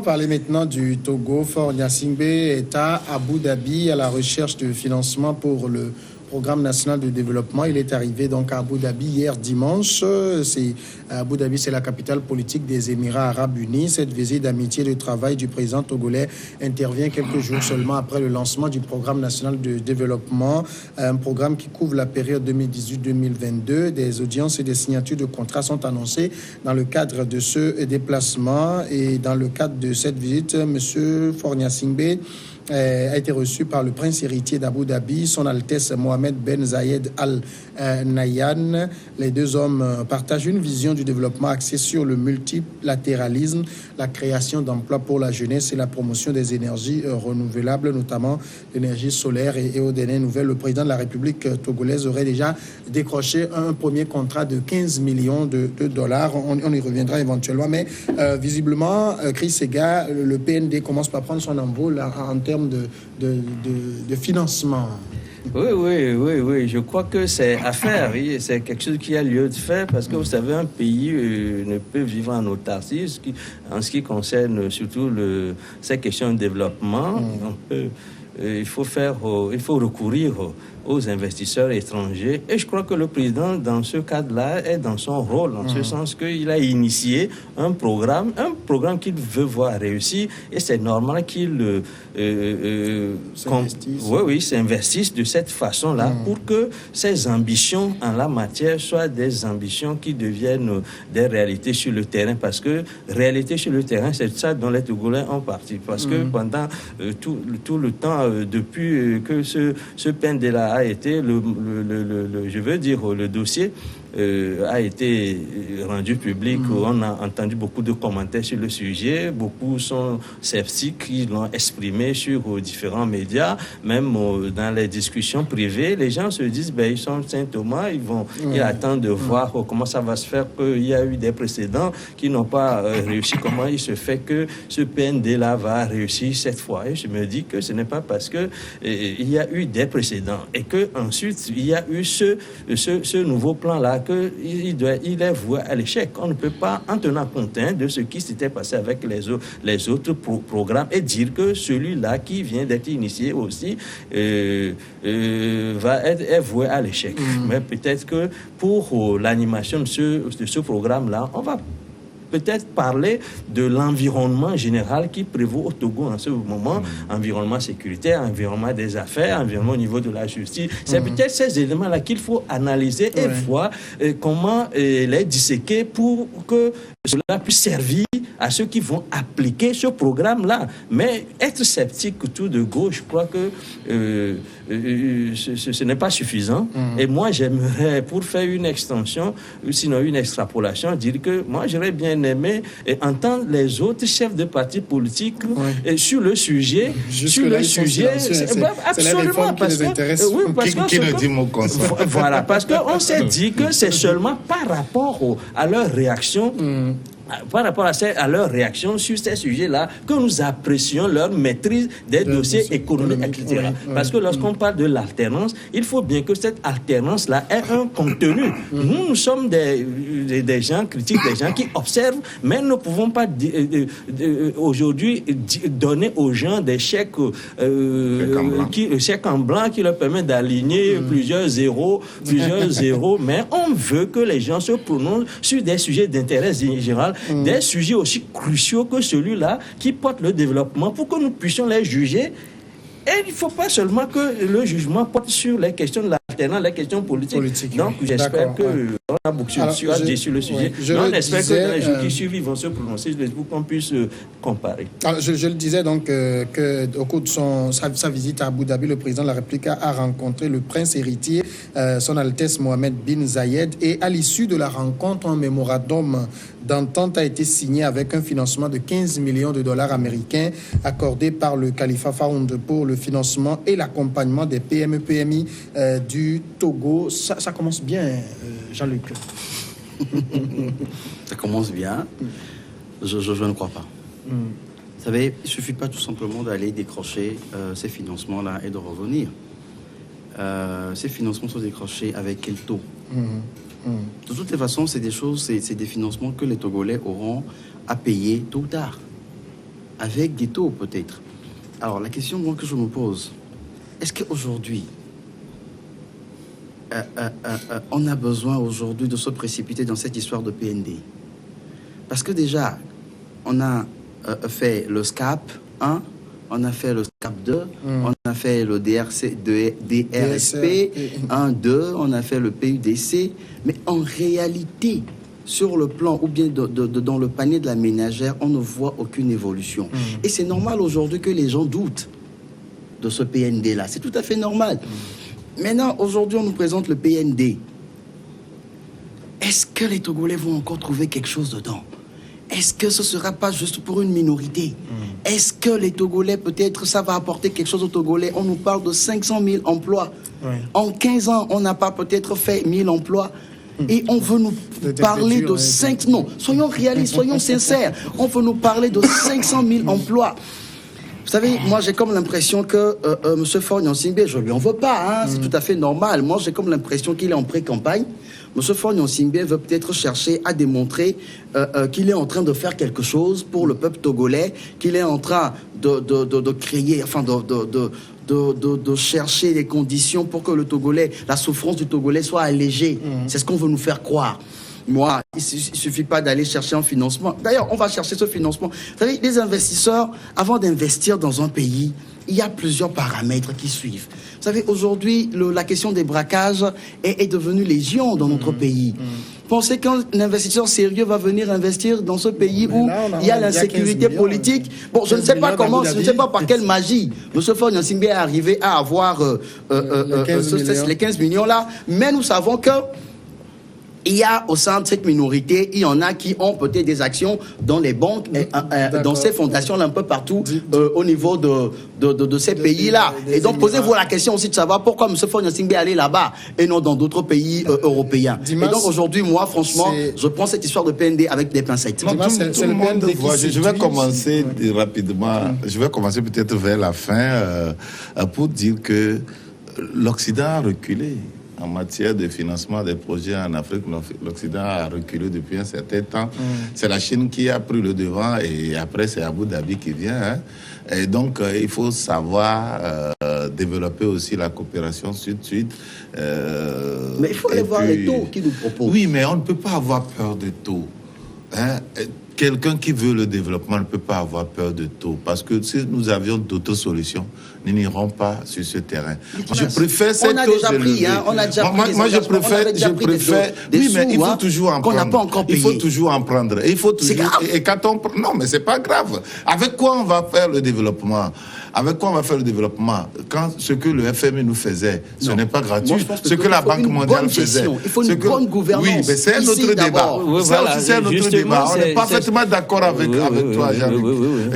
parler maintenant du Togo. Faure Gnassingbé est à Abu Dhabi à la recherche de financement pour le programme national de développement. Il est arrivé donc à Abu Dhabi hier dimanche. Abu Dhabi, c'est la capitale politique des Émirats arabes unis. Cette visite d'amitié et de travail du président togolais intervient quelques jours seulement après le lancement du programme national de développement, un programme qui couvre la période 2018-2022. Des audiences et des signatures de contrats sont annoncées dans le cadre de ce déplacement. Et dans le cadre de cette visite, M. Faure Gnassingbé a été reçu par le prince héritier d'Abu Dhabi, son Altesse Mohamed Ben Zayed Al Nahyan. Les deux hommes partagent une vision du développement axée sur le multilatéralisme, la création d'emplois pour la jeunesse et la promotion des énergies renouvelables, notamment l'énergie solaire. Et aux dernières nouvelles, le président de la République togolaise aurait déjà décroché un premier contrat de 15 millions de dollars. On y reviendra éventuellement, mais visiblement, Chris Sega, le PND commence par prendre son envol en termes de financement. Oui. Je crois que c'est à faire. Oui. C'est quelque chose qui a lieu de faire parce que vous savez, un pays ne peut vivre en autarcie en ce qui concerne surtout ces questions de développement. Il faut recourir aux investisseurs étrangers. Et je crois que le président, dans ce cadre-là, est dans son rôle, en ce sens qu'il a initié un programme qu'il veut voir réussir. Et c'est normal qu'il s'investisse de cette façon-là pour que ses ambitions en la matière soient des ambitions qui deviennent des réalités sur le terrain. Parce que réalité sur le terrain, c'est ça dont les Togolais ont parti. Parce que pendant tout le temps, depuis que ce PND-là a été, le dossier a été rendu public. On a entendu beaucoup de commentaires sur le sujet. Beaucoup sont sceptiques, ils l'ont exprimé sur différents médias, même dans les discussions privées. Les gens se disent, ils sont Saint-Thomas, ils attendent de voir comment ça va se faire, qu'il y a eu des précédents qui n'ont pas réussi. Comment il se fait que ce PND-là va réussir cette fois? Et je me dis que ce n'est pas parce que il y a eu des précédents et que ensuite il y a eu ce nouveau plan-là qu'il est voué à l'échec. On ne peut pas, en tenant compte de ce qui s'était passé avec les autres programmes, et dire que celui-là qui vient d'être initié aussi est voué à l'échec. Mais peut-être que pour l'animation de ce programme-là, on va peut-être parler de l'environnement général qui prévaut au Togo en ce moment, environnement sécuritaire, environnement des affaires, environnement au niveau de la justice. C'est peut-être ces éléments-là qu'il faut analyser et voir comment les disséquer pour que cela puisse servir à ceux qui vont appliquer ce programme-là. Mais être sceptique tout de gauche, je crois que ce n'est pas suffisant. Et moi, j'aimerais, pour faire une extension, sinon une extrapolation, dire que moi, j'aurais bien aimé entendre les autres chefs de partis politiques sur le sujet. Absolument. Parce que qui ne dit mot contraire. Voilà, parce qu'on s'est dit que c'est seulement par rapport à leur réaction. Par rapport à leur réaction sur ces sujets-là, que nous apprécions leur maîtrise des dossiers économiques, etc. Parce que lorsqu'on parle de l'alternance, il faut bien que cette alternance-là ait un contenu. Nous sommes des gens critiques, des gens qui observent, mais nous ne pouvons pas aujourd'hui donner aux gens des chèques en blanc qui leur permettent d'aligner plusieurs zéros, mais on veut que les gens se prononcent sur des sujets d'intérêt général, des sujets aussi cruciaux que celui-là qui porte le développement, pour que nous puissions les juger. Et il ne faut pas seulement que le jugement porte sur les questions de l'alternance, les questions politiques. Donc, j'espère qu'on a beaucoup sur le sujet. On espère que dans les jours qui suivent, ils vont se prononcer pour qu'on puisse comparer. Alors, je le disais donc qu'au cours de sa visite à Abu Dhabi, le président de la République a rencontré le prince héritier, son Altesse Mohamed Ben Zayed. Et à l'issue de la rencontre, un mémorandum d'entente a été signé avec un financement de 15 millions de dollars américains accordé par le Khalifa Fund pour le financement et l'accompagnement des PME-PMI du Togo. Ça commence bien, Jean-Luc. Ça commence bien. Je ne crois pas. Vous savez, il ne suffit pas tout simplement d'aller décrocher ces financements-là et de revenir. Ces financements sont décrochés avec quel taux? De toutes les façons, c'est des financements que les Togolais auront à payer tôt ou tard. avec des taux peut-être. Alors la question moi, que je me pose, est-ce qu'aujourd'hui, on a besoin aujourd'hui de se précipiter dans cette histoire de PND? Parce que déjà, on a fait le SCAP 1, on a fait le SCAP 2, on a fait le DRSP 1, 2, on a fait le PUDC, mais en réalité, sur le plan ou bien dans le panier de la ménagère, on ne voit aucune évolution. Et c'est normal aujourd'hui que les gens doutent de ce PND-là. C'est tout à fait normal. Maintenant, aujourd'hui, on nous présente le PND. Est-ce que les Togolais vont encore trouver quelque chose dedans? Est-ce que ce ne sera pas juste pour une minorité? Est-ce que les Togolais, peut-être, ça va apporter quelque chose aux Togolais? On nous parle de 500 000 emplois. En 15 ans, on n'a pas peut-être fait 1000 emplois. Et on veut nous parler de 5... Non, soyons réalistes, soyons sincères. On veut nous parler de 500 000 emplois. Vous savez, moi, j'ai comme l'impression que M. Faure Gnassingbé, je ne lui en veux pas, hein, c'est tout à fait normal. Moi, j'ai comme l'impression qu'il est en pré-campagne. M. Faure Gnassingbé veut peut-être chercher à démontrer qu'il est en train de faire quelque chose pour le peuple togolais, qu'il est en train de créer, enfin, de chercher les conditions pour que le Togolais, la souffrance du Togolais soit allégée. C'est ce qu'on veut nous faire croire. Moi, il ne suffit pas d'aller chercher un financement. D'ailleurs, on va chercher ce financement. Vous savez, les investisseurs, avant d'investir dans un pays, il y a plusieurs paramètres qui suivent. Vous savez, aujourd'hui, la question des braquages est devenue légion dans notre pays. Pensez qu'un investisseur sérieux va venir investir dans ce pays où il y a l'insécurité politique. Bon, je ne sais pas comment, je ne sais pas par quelle magie M. Faure Gnassingbé est arrivé à avoir les 15 millions là, mais nous savons que il y a au sein de cette minorité, il y en a qui ont peut-être des actions dans les banques, dans ces fondations-là, un peu partout, au niveau de ces pays-là. Et donc, posez-vous la question aussi de savoir pourquoi M. Faure Gnassingbé est allé là-bas et non dans d'autres pays européens. Et donc, aujourd'hui, moi, franchement, je prends cette histoire de PND avec des pincettes. Non, tout le monde voit. Je vais commencer rapidement. Je vais commencer peut-être vers la fin pour dire que l'Occident a reculé. En matière de financement des projets en Afrique, l'Occident a reculé depuis un certain temps. C'est la Chine qui a pris le devant et après c'est Abu Dhabi qui vient. Hein. Et donc il faut savoir développer aussi la coopération sud-sud. Mais il faut aller voir les taux qu'ils nous proposent. Oui, mais on ne peut pas avoir peur des taux. Hein. Quelqu'un qui veut le développement ne peut pas avoir peur de taux. Parce que si nous avions d'autres solutions, nous n'irons pas sur ce terrain. Je préfère cette taux élevée. On a déjà pris moi, je préfère. Oui, mais il faut toujours en prendre. Qu'on n'a pas encore payé. Il faut toujours en prendre. Il faut toujours. C'est grave. Et quand on... Non, mais c'est pas grave. Avec quoi on va faire le développement? Avec quoi on va faire le développement? Quand ce que le FMI nous faisait, ce n'est pas gratuit. Ce que la Banque mondiale faisait. Il faut une bonne gouvernance. Oui, mais c'est un autre débat. C'est un autre débat. On est parfaitement d'accord avec toi, Jean-Luc.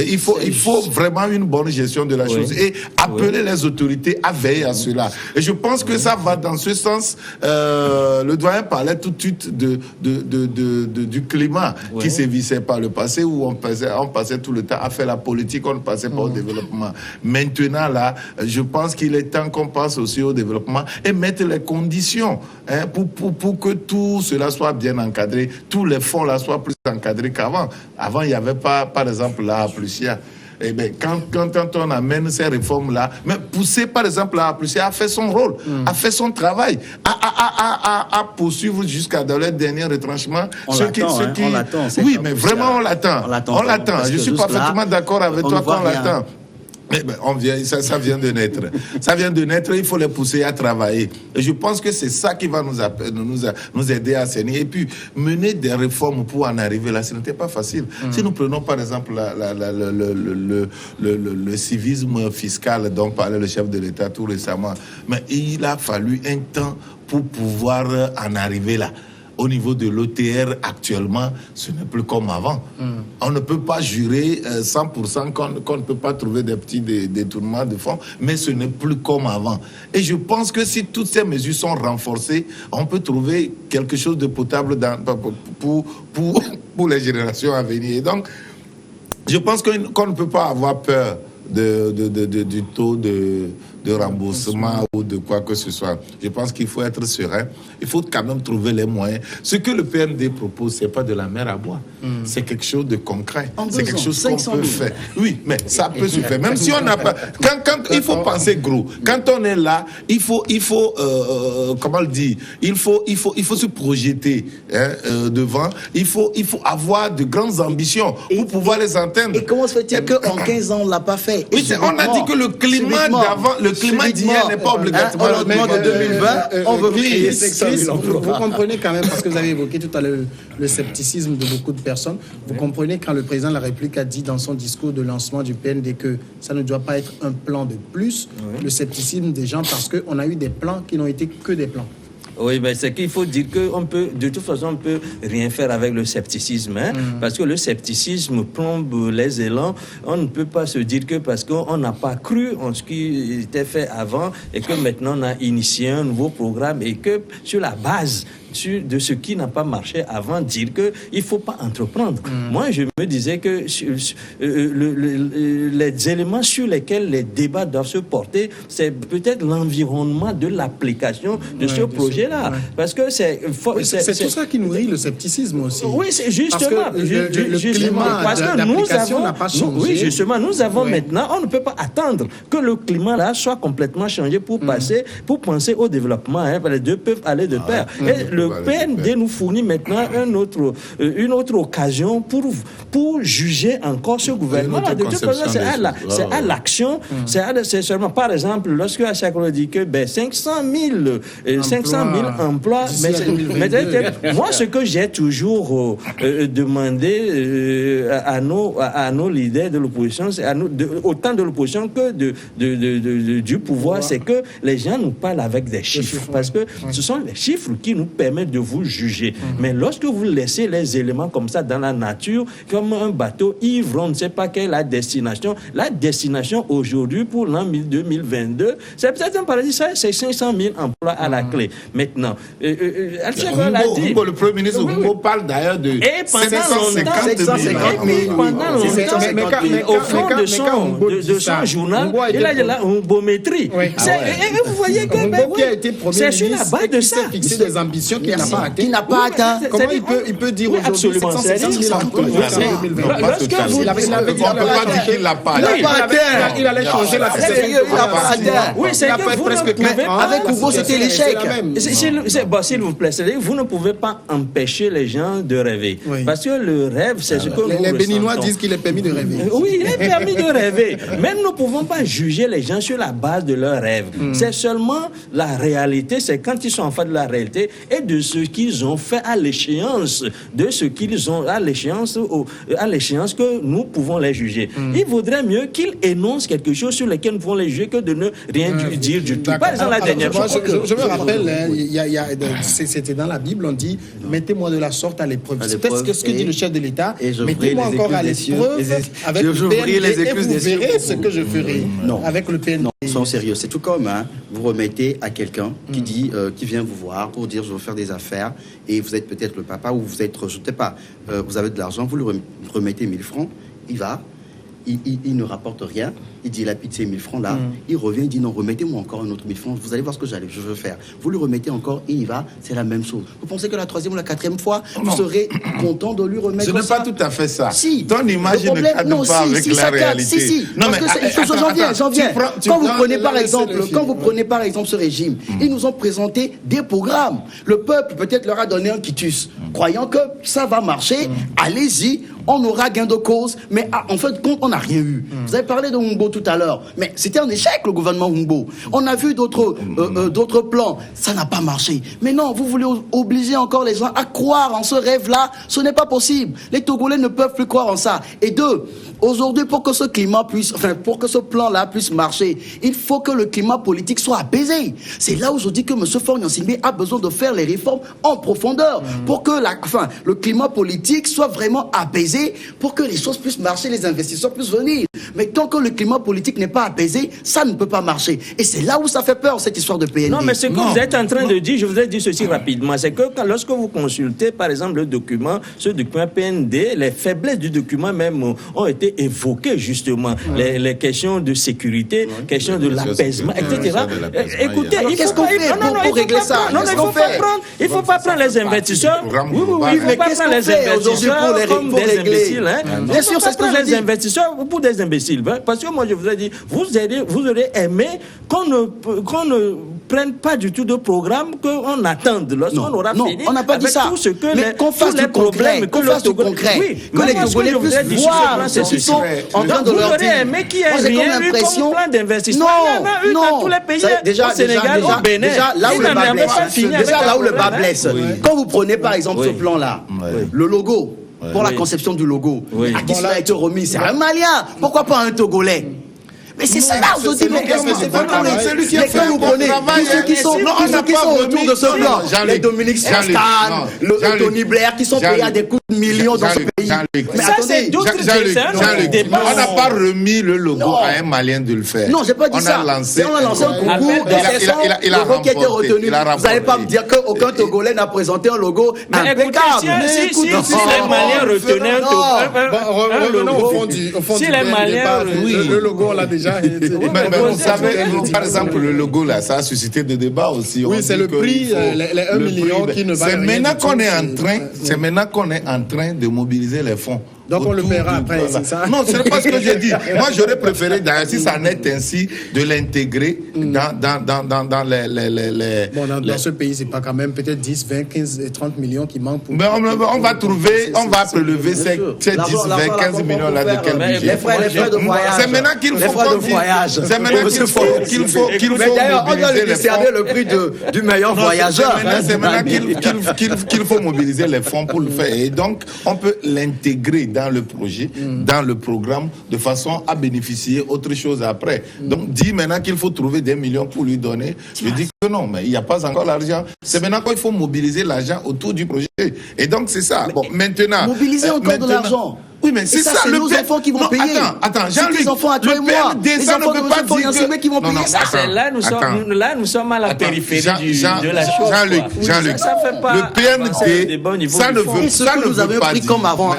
Il faut vraiment une bonne gestion de la chose et appeler les autorités à veiller à cela. Et je pense que ça va dans ce sens. Le doyen parlait tout de suite du climat qui sévissait par le passé où on passait tout le temps à faire la politique, on ne passait pas au développement. Maintenant, là, je pense qu'il est temps qu'on passe aussi au développement et mettre les conditions pour que tout cela soit bien encadré, tous les fonds là soient plus encadrés qu'avant. Avant, il n'y avait pas, par exemple, la Plusia. Eh bien, quand on amène ces réformes-là, mais pousser, par exemple, la Plusia a fait son rôle, a fait son travail, à poursuivre jusqu'à dans le dernier retranchement. On l'attend. Oui, mais vraiment, on l'attend. On l'attend. Je suis parfaitement d'accord avec toi qu'on l'attend. Mais ça vient de naître. Ça vient de naître, il faut les pousser à travailler. Et je pense que c'est ça qui va nous aider à saigner. Et puis, mener des réformes pour en arriver là, ce n'était pas facile. Si nous prenons par exemple le civisme fiscal dont parlait le chef de l'État tout récemment, mais il a fallu un temps pour pouvoir en arriver là. Au niveau de l'OTR, actuellement, ce n'est plus comme avant. On ne peut pas jurer 100% qu'on ne peut pas trouver des petits détournements de fonds, mais ce n'est plus comme avant. Et je pense que si toutes ces mesures sont renforcées, on peut trouver quelque chose de potable pour les générations à venir. Et donc, je pense qu'on ne peut pas avoir peur du taux de remboursement ou de quoi que ce soit. Je pense qu'il faut être serein. Il faut quand même trouver les moyens. Ce que le PND propose, c'est pas de la mer à boire. C'est quelque chose de concret. C'est quelque chose qu'on peut faire. Oui, mais ça peut se faire. Même si on n'a pas... Quand il faut penser gros. Quand on est là, il faut comment le dire? Il faut se projeter devant. Il faut avoir de grandes ambitions pour pouvoir les atteindre. Et comment se fait-il qu'en 15 ans, on ne l'a pas fait? Oui, on a dit que le climat d'avant, le climat d'hier n'est pas obligatoirement. Au lendemain de 2020, on veut créer 500 000 emplois. Vous comprenez quand même, parce que vous avez évoqué tout à l'heure le scepticisme de beaucoup de personnes, vous comprenez quand le président de la République a dit dans son discours de lancement du PND que ça ne doit pas être un plan de plus, le scepticisme des gens, parce qu'on a eu des plans qui n'ont été que des plans. Oui, ben c'est qu'il faut dire qu'on peut, de toute façon, on peut rien faire avec le scepticisme, parce que le scepticisme plombe les élans. On ne peut pas se dire que parce qu'on n'a pas cru en ce qui était fait avant et que maintenant on a initié un nouveau programme et que sur la base de ce qui n'a pas marché avant, dire qu'il ne faut pas entreprendre. Moi, je me disais que les éléments sur lesquels les débats doivent se porter, c'est peut-être l'environnement de l'application de ce projet-là. Parce que c'est tout ça qui nourrit le scepticisme aussi. Oui, c'est justement. Parce que le climat d'application n'a pas changé. Oui, justement, nous avons maintenant, on ne peut pas attendre que le climat-là soit complètement changé pour pour penser au développement. Les deux peuvent aller de pair. Et le PND nous fournit maintenant une autre occasion pour juger encore ce gouvernement. C'est à l'action. C'est seulement, par exemple, lorsque à chaque fois dit que 500 000 emplois. Moi, ce que j'ai toujours demandé à nos leaders de l'opposition, autant de l'opposition que du pouvoir, c'est que les gens nous parlent avec des chiffres. Parce que ce sont les chiffres qui nous permettent de vous juger. Mais lorsque vous laissez les éléments comme ça dans la nature, comme un bateau ivre, on ne sait pas quelle est la destination. La destination aujourd'hui pour l'an 2022, c'est peut-être un paradis, c'est 500 000 emplois à la clé. Maintenant, Al-Shabaab l'a dit. Le Premier ministre Humbo parle d'ailleurs de 550 000. Au fond de son journal, il a de la humbométrie. Et vous voyez que c'est sur la base de ça. Fixé des ambitions qu'il n'a pas atteint. Comment il peut dire aujourd'hui 750 000 emplois en 2020? Il avait dit qu'il l'a pas atteint. Il allait changer la situation. Il n'a pas atteint. Oui, c'est que vous ne pouvez pas. Avec Hugo, c'était l'échec. S'il vous plaît, vous ne pouvez pas empêcher les gens de rêver. Parce que le rêve, c'est ce que nous les Béninois disent qu'il est permis de rêver. Oui, il est permis de rêver. Mais nous ne pouvons pas juger les gens sur la base de leurs rêves. C'est seulement la réalité, c'est quand ils sont en face de la réalité et de ce qu'ils ont fait à l'échéance, de ce qu'ils ont à l'échéance que nous pouvons les juger. Il vaudrait mieux qu'ils énoncent quelque chose sur lequel nous pouvons les juger que de ne rien dire du tout. Par exemple, la dernière fois. Je me rappelle, c'était dans la Bible, on dit mettez-moi de la sorte à l'épreuve. C'est peut-être ce que dit le chef de l'État. Mettez-moi encore à l'épreuve avec le PND et vous verrez ce que je ferai avec le PND. Non, soyons sérieux. C'est tout comme vous remettez à quelqu'un qui dit, qui vient vous voir pour dire je veux faire des affaires et vous êtes peut-être le papa ou vous êtes, je ne sais pas, vous avez de l'argent, vous lui remettez 1000 francs, il va. Il ne rapporte rien, il dit il a pitié 1000 francs là, il revient, il dit non, remettez-moi encore un autre 1000 francs, vous allez voir ce que je veux faire. Vous lui remettez encore et il va, c'est la même chose. Vous pensez que la troisième ou la quatrième fois, vous serez content de lui remettre ça? Ce n'est pas tout à fait ça. Si. Ton image ne cadre pas avec la réalité. Si. Non, mais j'en viens. Quand vous prenez par exemple ce régime, ils nous ont présenté des programmes. Le peuple peut-être leur a donné un quitus, croyant que ça va marcher, allez-y, on aura gain de cause, mais en fait, compte, on n'a rien eu. Vous avez parlé de Humbo tout à l'heure, mais c'était un échec, le gouvernement Humbo. On a vu d'autres plans, ça n'a pas marché. Mais non, vous voulez obliger encore les gens à croire en ce rêve-là, ce n'est pas possible. Les Togolais ne peuvent plus croire en ça. Et deux, aujourd'hui, pour que ce plan-là puisse marcher, il faut que le climat politique soit apaisé. C'est là où je dis que M. Faure Gnassingbé a besoin de faire les réformes en profondeur pour que le climat politique soit vraiment apaisé apaisé pour que les choses puissent marcher, les investisseurs puissent venir. Mais tant que le climat politique n'est pas apaisé, ça ne peut pas marcher. Et c'est là où ça fait peur, cette histoire de PND. Non, mais ce que vous êtes en train de dire, je vous ai dit ceci rapidement, c'est que lorsque vous consultez, par exemple, ce document PND, les faiblesses du document même ont été évoquées, justement. Les questions de sécurité, questions de l'apaisement, etc. Écoutez, qu'est-ce qu'on fait pour régler ça? Il ne faut pas prendre les investisseurs. Oui, mais qu'est-ce qu'on fait aujourd'hui pour des imbéciles? Bien sûr, c'est ce que je dis. Les investisseurs pour des imbéciles. Parce que moi, je vous ai dit, vous aurez aimé qu'on ne prenne pas du tout de programme, qu'on attende lorsqu'on aura fini. On n'a pas dit ça. Tout ce que mais qu'on fasse du concret. Qu'on fasse du concret. Oui, que les Togolais puissent voir ce qu'ils sont en train de leur dire. Vous aurez aimé qu'il y ait rien eu comme plan d'investissement. Il y en a eu dans tous les pays. Au Sénégal, au Bénin. Déjà, là où le bas blesse. Quand vous prenez par exemple ce plan-là, le logo, pour la conception du logo, à qui cela a été remis? C'est un Malien. Pourquoi pas un Togolais? Mais c'est ça aujourd'hui, mais qu'est-ce que c'est pas les quand vous prenez tous ceux qui sont autour de ce plan, les Dominique Strauss-Kahn, le Tony Blair, qui sont payés à des coups de millions dans ce pays. Mais attendez, Jean-Luc, on n'a pas remis le logo à un Malien de le faire. Non, j'ai pas dit ça. On a lancé un concours, le logo qui a été retenu. Vous n'allez pas me dire qu'aucun Togolais n'a présenté un logo impeccable. Si les Maliens retenaient un logo, si les Maliens, le logo, on l'a déjà. Mais vous savez, par exemple, le logo là, ça a suscité des débats aussi. Oui, c'est le prix, les 1 million qui ne va rien. C'est maintenant qu'on est en train de mobiliser les fonds. Donc on le paiera après, c'est ça? Non, ce n'est pas ce que j'ai dit. Moi, j'aurais préféré, d'ailleurs, si ça en est ainsi, de l'intégrer dans les... Bon, dans ce pays, c'est pas quand même peut-être 10, 20, 15 et 30 millions qui manquent pour... Mais on va trouver, on va prélever ces 10, 20, 15 millions là de quel budget? Les frais de voyage. C'est maintenant qu'il faut... C'est maintenant qu'il faut... Mais d'ailleurs, on doit lui décerner le prix du meilleur voyageur. C'est maintenant qu'il faut mobiliser les fonds pour le faire. Et donc, on peut l'intégrer dans le projet, dans le programme, de façon à bénéficier autre chose après. Donc, dit maintenant qu'il faut trouver des millions pour lui donner, je dis que non, mais il n'y a pas encore l'argent. C'est maintenant qu'il faut mobiliser l'argent autour du projet. Et donc, c'est ça. Bon, maintenant... Mobiliser encore de l'argent. Oui, mais c'est ça, c'est nos enfants qui vont payer. Attends, Jean-Luc, les enfants à toi et moi. Les enfants de nos enfants qui vont payer ça. Là, nous sommes à la périphérie de la chose. Jean-Luc, ça fait pas... Le PND, ça ne veut pas dire... Ce que nous avions pris comme avant,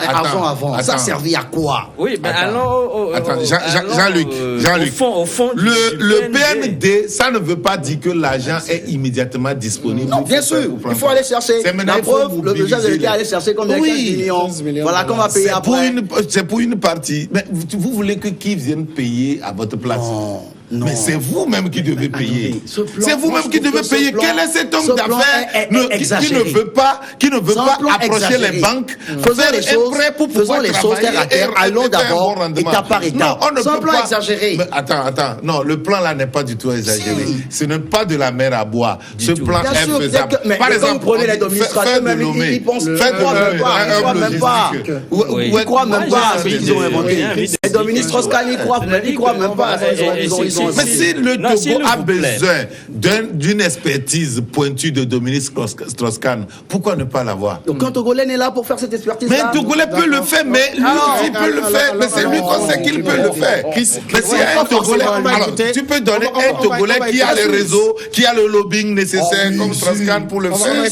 ça servait à quoi? Oui, mais allons... Attends, Jean-Luc. Au fond le PND, ça ne veut pas dire que l'argent est immédiatement disponible. Non, bien sûr, il faut aller chercher. La preuve, le budget de l'État aller chercher combien? 15 millions. Voilà qu'on va payer après. C'est pour une partie. Mais vous voulez que qui vienne payer à votre place? Non. Mais c'est vous-même qui devez payer. C'est vous-même qui devez payer. Quel est cet homme d'affaires qui ne veut pas approcher les banques, faisons les choses terre à terre, allons d'abord étape par étape. On ne peut pas exagérer. Mais attends. Non, le plan là n'est pas du tout exagéré. Ce n'est pas de la mer à boire. Ce plan est faisable. Par exemple, prenez les administrateurs, ils pensent même pas. Ils croient même pas à ce qu'ils ont inventé. Les Dominique Strauss-Kahn, ils croient même pas. Mais si le Togo a besoin d'une expertise pointue de Dominique Strauss-Kahn, pourquoi ne pas l'avoir? Donc un Togolais est là pour faire cette expertise. Mais un Togolais peut le faire, mais lui aussi peut le faire. Mais c'est lui qu'on sait qu'il peut le faire. Mais s'il y a un Togolais, alors tu peux donner un Togolais qui a les réseaux, qui a le lobbying nécessaire comme Strauss-Kahn pour le faire.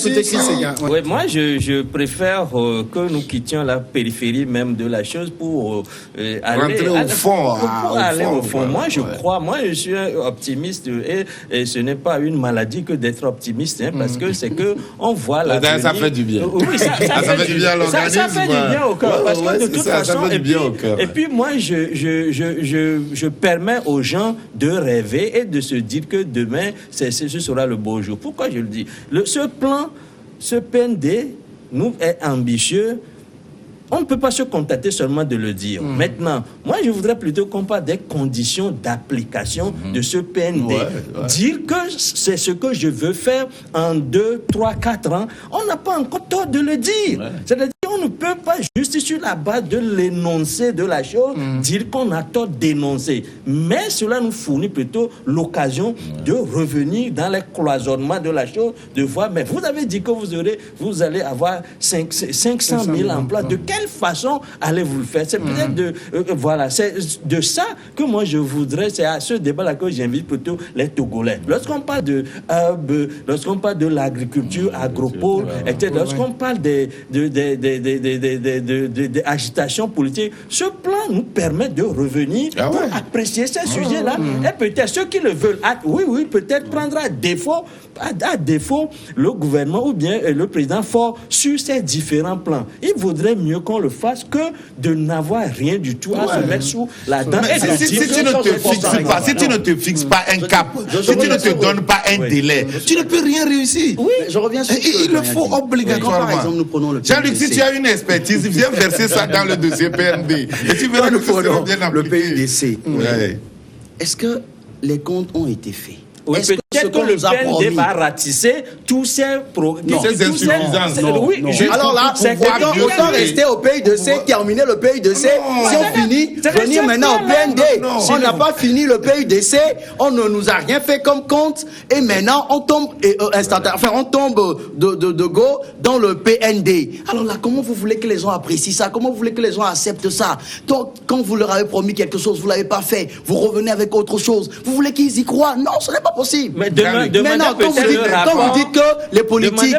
Oui, moi je préfère que nous quittions la périphérie même de la chose pour aller au fond. Pour aller au fond. Moi je suis optimiste et ce n'est pas une maladie que d'être optimiste, parce que c'est que on voit l'avenir. Ça fait du bien. Oui, ça fait du bien à l'organisme. Ça fait du bien au cœur. Parce que de toute façon, et puis moi je permets aux gens de rêver et de se dire que demain ce sera le beau jour. Pourquoi je le dis? Ce PND nous est ambitieux. On ne peut pas se contenter seulement de le dire. Maintenant, moi, je voudrais plutôt qu'on parle des conditions d'application de ce PND. Dire que c'est ce que je veux faire en 2, 3, 4 ans, on n'a pas encore tort de le dire. C'est-à-dire On ne peut pas juste sur la base de l'énoncé de la chose dire qu'on a tort d'énoncer. Mais cela nous fournit plutôt l'occasion de revenir dans les cloisonnements de la chose, de voir, mais vous avez dit que vous allez avoir 500 000 emplois. De quelle façon allez-vous le faire? C'est peut-être voilà, c'est de ça que moi je voudrais, c'est à ce débat-là que j'invite plutôt les Togolais. Lorsqu'on parle de lorsqu'on parle de l'agriculture, agropole, etc., lorsqu'on parle des agitations politiques, ce plan nous permet de revenir pour apprécier ces sujets-là. Et peut-être ceux qui le veulent, oui, peut-être prendra à défaut le gouvernement ou bien le président fort sur ces différents plans. Il vaudrait mieux qu'on le fasse que de n'avoir rien du tout à se mettre sous la dent. Si tu ne te fixes pas un cap, si tu ne te donnes pas un délai, tu ne peux rien réussir. Oui, je reviens sur il le faut obligatoirement. Par exemple, nous prenons le Jean-Luc, si tu as une expertise, viens verser ça dans le dossier PND. Et tu verras que c'est bien appliqué. Le PUDC. Est-ce que les comptes ont été faits? Oui, peut-être que le PND va ratisser tous ces insuffisances. Oui, alors là, autant rester au PUDC, terminer le PUDC. Si on finit, venir maintenant au PND. On n'a pas fini le PUDC, on ne nous a rien fait comme compte, et maintenant on tombe on tombe de go dans le PND. Alors là, comment vous voulez que les gens apprécient ça? Comment vous voulez que les gens acceptent ça? Donc, quand vous leur avez promis quelque chose, vous l'avez pas fait. Vous revenez avec autre chose. Vous voulez qu'ils y croient? Non, ce n'est pas possible. Mais maintenant, quand vous dites que les politiques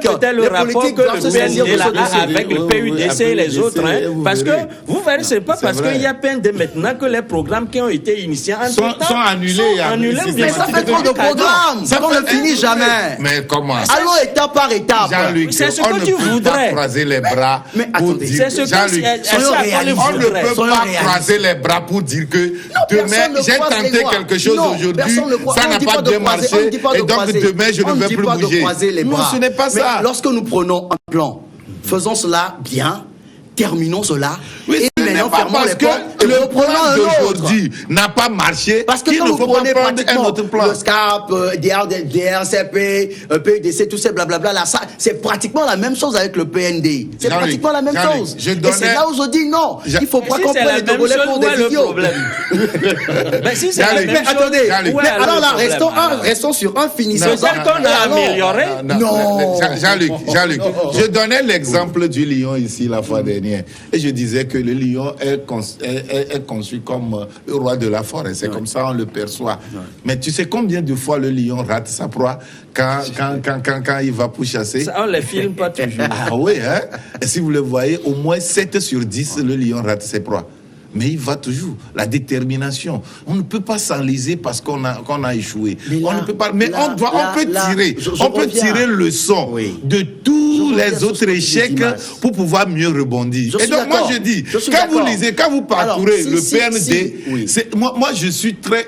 doivent se saisir de ce dossier avec le PUDC et les autres, parce que vous verrez, c'est pas parce qu'il y a PND maintenant que les programmes qui ont été initiés sont annulés. Mais ça fait trop de programmes. On ne finit jamais. Mais comment? Allons étape par étape. Jean-Luc, c'est ce que tu voudrais. On ne peut pas croiser les bras pour dire... C'est ce que on ne peut pas croiser les bras pour dire que demain, j'ai tenté quelque chose aujourd'hui, ça n'a pas bien marché. Et donc demain, je ne vais plus bouger. Non, ce n'est pas ça. Lorsque nous prenons un plan, faisons cela bien, terminons cela. Oui, et maintenant, fermons les portes. Le plan d'aujourd'hui n'a pas marché. Parce que quand vous prenez pratiquement le SCAP, DRCP, PUDC, tout ces blablabla, là, ça, c'est pratiquement la même chose avec le PND. C'est pratiquement la même chose. Et c'est là où je dis non. Il ne faut pas qu'on prenne les Togolais pour des idiots. Mais si c'est la même chose, attendez. Alors là, restons sur un finissant. C'est celle qu'on a amélioré. Non. Jean-Luc, je donnais l'exemple du lion ici la fois dernière. Et je disais que le lion est conçu comme le roi de la forêt. C'est comme ça on le perçoit. Mais tu sais combien de fois le lion rate sa proie quand il va pour chasser? Ça, on ne les filme pas toujours. Ah oui, hein? Et si vous le voyez, au moins 7 sur 10, le lion rate ses proies. Mais il va toujours. La détermination. On ne peut pas s'enliser parce qu'on a échoué. On ne peut pas. Mais on peut tirer leçon de tous les autres échecs pour pouvoir mieux rebondir. Et donc moi je dis, quand vous parcourez le PND, moi je suis très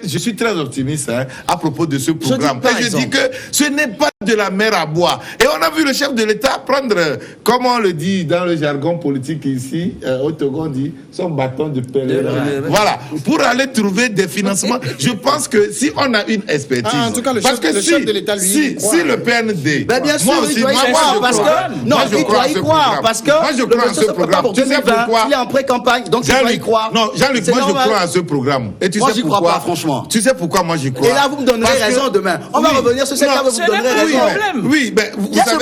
optimiste à propos de ce programme. Et je dis que ce n'est pas de la mer à boire. Et on a vu le chef de l'État prendre, comme on le dit dans le jargon politique ici, au Togo, on dit son bâton de pèlerin. Voilà, pour aller trouver des financements. Je pense que si on a une expertise, en tout cas, le chef de l'État, lui, si le PND, bien sûr, il doit y croire parce que non, il doit y croire parce que moi je crois en ce programme. Tu sais pourquoi? Il est en pré-campagne, donc il doit y croire. Non, Jean-Luc, moi je crois en ce programme. Et tu sais pourquoi? Moi j'y crois pas, franchement. Tu sais pourquoi moi j'y crois? Et là vous me donnerez raison demain. On va revenir sur cette table, vous me donnerez raison. Oui, mais vous savez,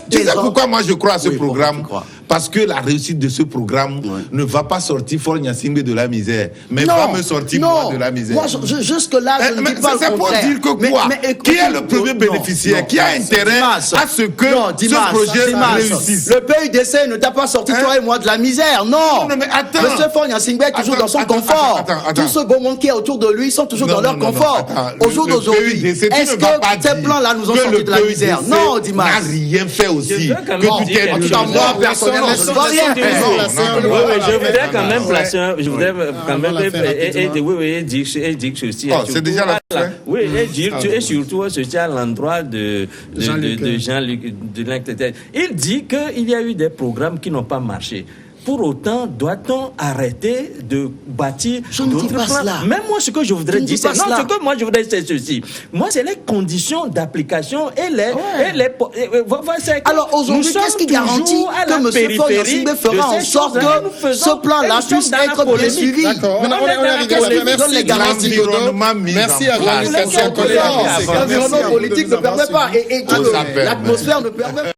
tu sais pourquoi moi je crois à ce programme? Parce que la réussite de ce programme ne va pas sortir Faure Gnassingbé de la misère, mais va me sortir moi de la misère. Moi, jusque-là, je ne dis pas le contraire. C'est pour dire que quoi? Qui est le premier bénéficiaire? Qui a intérêt à ce que ce projet réussisse? Le PUDC ne t'a pas sorti, toi et moi, de la misère, non. Mais attends. Monsieur Faure Gnassingbé est toujours dans son confort. Tous ceux beaux monde qui est autour de lui sont toujours dans leur confort. Au jour d'aujourd'hui, est-ce que ces plans-là nous ont sorti de la misère? Non, Dimas. N'a rien fait aussi. En tout cas, moi, personnellement, je ne vois rien. Je voudrais quand même placer dire ceci. C'est déjà la fin. Oui, et surtout ceci à l'endroit de Jean-Luc. Il dit qu'il y a eu des programmes qui n'ont pas marché. pour autant, doit-on arrêter de bâtir d'autres plans? Même moi, ce que je voudrais dire, c'est ceci. Moi, c'est les conditions d'application et les... Alors aujourd'hui, qu'est-ce qui garantit que M. Faure Gnassingbé fera en sorte que ce plan-là puisse être bien suivi? D'accord. On est arrivé à la merci. Merci à vous. L'environnement politique ne permet pas. Et l'atmosphère ne permet pas.